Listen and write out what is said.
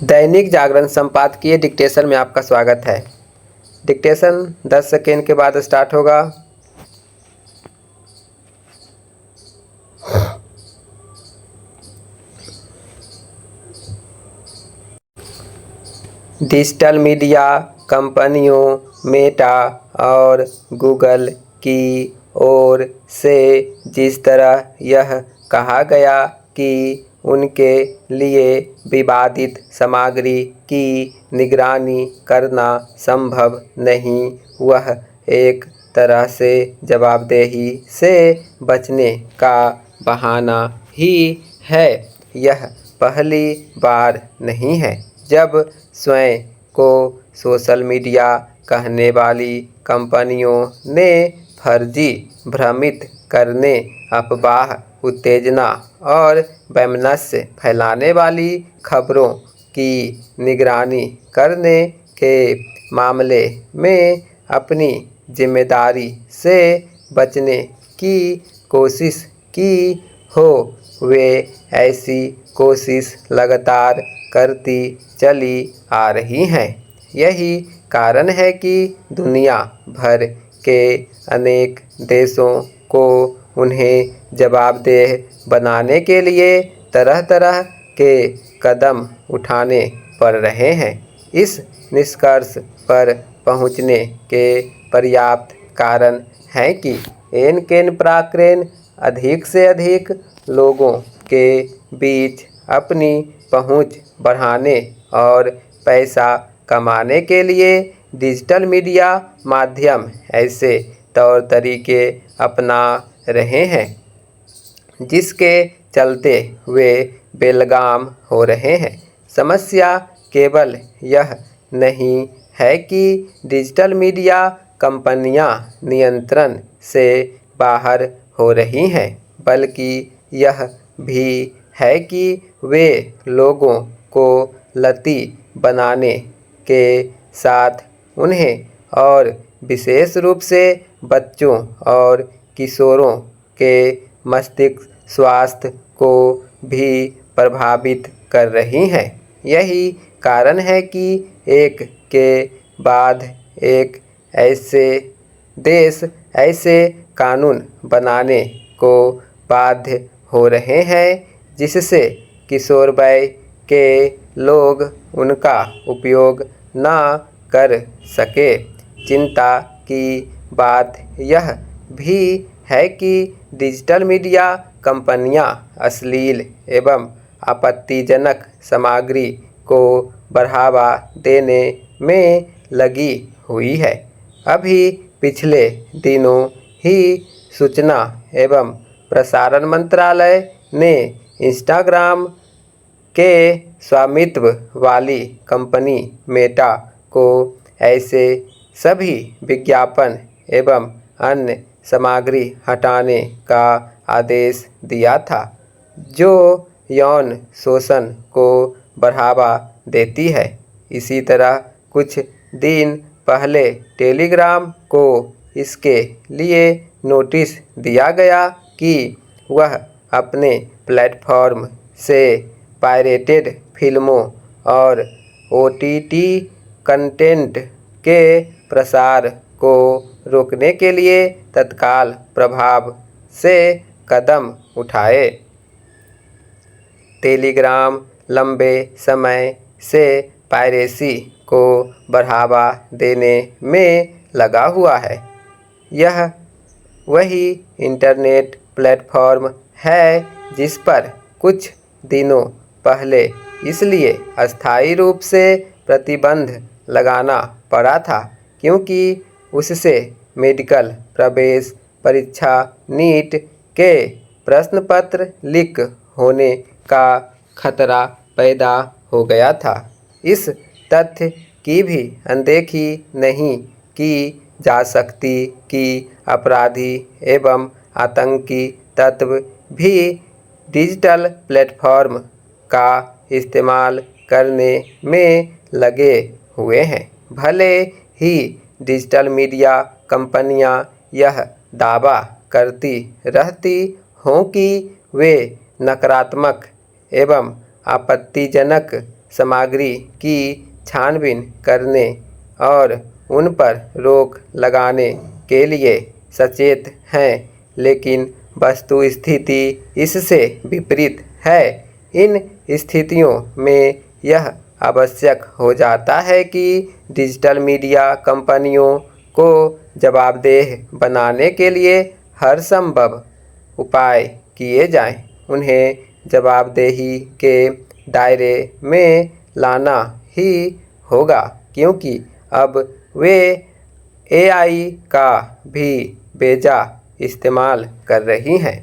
दैनिक जागरण संपादकीय डिक्टेशन में आपका स्वागत है। डिक्टेशन 10 सेकेंड के बाद स्टार्ट होगा। डिजिटल मीडिया कंपनियों मेटा और गूगल की ओर से जिस तरह यह कहा गया कि उनके लिए विवादित सामग्री की निगरानी करना संभव नहीं, वह एक तरह से जवाबदेही से बचने का बहाना ही है। यह पहली बार नहीं है जब स्वयं को सोशल मीडिया कहने वाली कंपनियों ने फर्जी, भ्रमित करने, अफवाह, उत्तेजना और वैमनस्य फैलाने वाली खबरों की निगरानी करने के मामले में अपनी जिम्मेदारी से बचने की कोशिश की हो। वे ऐसी कोशिश लगातार करती चली आ रही हैं। यही कारण है कि दुनिया भर के अनेक देशों को उन्हें जवाबदेह बनाने के लिए तरह तरह के कदम उठाने पड़ रहे हैं। इस निष्कर्ष पर पहुंचने के पर्याप्त कारण हैं कि एन प्राक्रेन अधिक से अधिक लोगों के बीच अपनी पहुंच बढ़ाने और पैसा कमाने के लिए डिजिटल मीडिया माध्यम ऐसे तौर तरीके अपना रहे हैं जिसके चलते वे बेलगाम हो रहे हैं। समस्या केवल यह नहीं है कि डिजिटल मीडिया कंपनियां नियंत्रण से बाहर हो रही हैं, बल्कि यह भी है कि वे लोगों को लती बनाने के साथ उन्हें, और विशेष रूप से बच्चों और किशोरों के मस्तिष्क स्वास्थ्य को भी प्रभावित कर रही हैं। यही कारण है कि एक के बाद एक ऐसे देश ऐसे कानून बनाने को बाध्य हो रहे हैं जिससे किशोर वय के लोग उनका उपयोग न कर सके। चिंता की बात यह भी है कि डिजिटल मीडिया कंपनियां अश्लील एवं आपत्तिजनक सामग्री को बढ़ावा देने में लगी हुई है। अभी पिछले दिनों ही सूचना एवं प्रसारण मंत्रालय ने इंस्टाग्राम के स्वामित्व वाली कंपनी मेटा को ऐसे सभी विज्ञापन एवं अन्य सामग्री हटाने का आदेश दिया था जो यौन शोषण को बढ़ावा देती है। इसी तरह कुछ दिन पहले टेलीग्राम को इसके लिए नोटिस दिया गया कि वह अपने प्लेटफॉर्म से पायरेटेड फिल्मों और OTT कंटेंट के प्रसार को रोकने के लिए तत्काल प्रभाव से कदम उठाए। टेलीग्राम लंबे समय से पायरेसी को बढ़ावा देने में लगा हुआ है। यह वही इंटरनेट प्लेटफॉर्म है जिस पर कुछ दिनों पहले इसलिए अस्थायी रूप से प्रतिबंध लगाना पड़ा था क्योंकि उससे मेडिकल प्रवेश परीक्षा नीट के प्रश्न पत्र लीक होने का खतरा पैदा हो गया था। इस तथ्य की भी अनदेखी नहीं की जा सकती कि अपराधी एवं आतंकी तत्व भी डिजिटल प्लेटफॉर्म का इस्तेमाल करने में लगे हुए हैं। भले ही डिजिटल मीडिया कंपनियां यह दावा करती रहती हों कि वे नकारात्मक एवं आपत्तिजनक सामग्री की छानबीन करने और उन पर रोक लगाने के लिए सचेत हैं, लेकिन वस्तुस्थिति इससे विपरीत है। इन स्थितियों में यह आवश्यक हो जाता है कि डिजिटल मीडिया कंपनियों को जवाबदेह बनाने के लिए हर संभव उपाय किए जाएं। उन्हें जवाबदेही के दायरे में लाना ही होगा, क्योंकि अब वे एआई का भी बेजा इस्तेमाल कर रही हैं।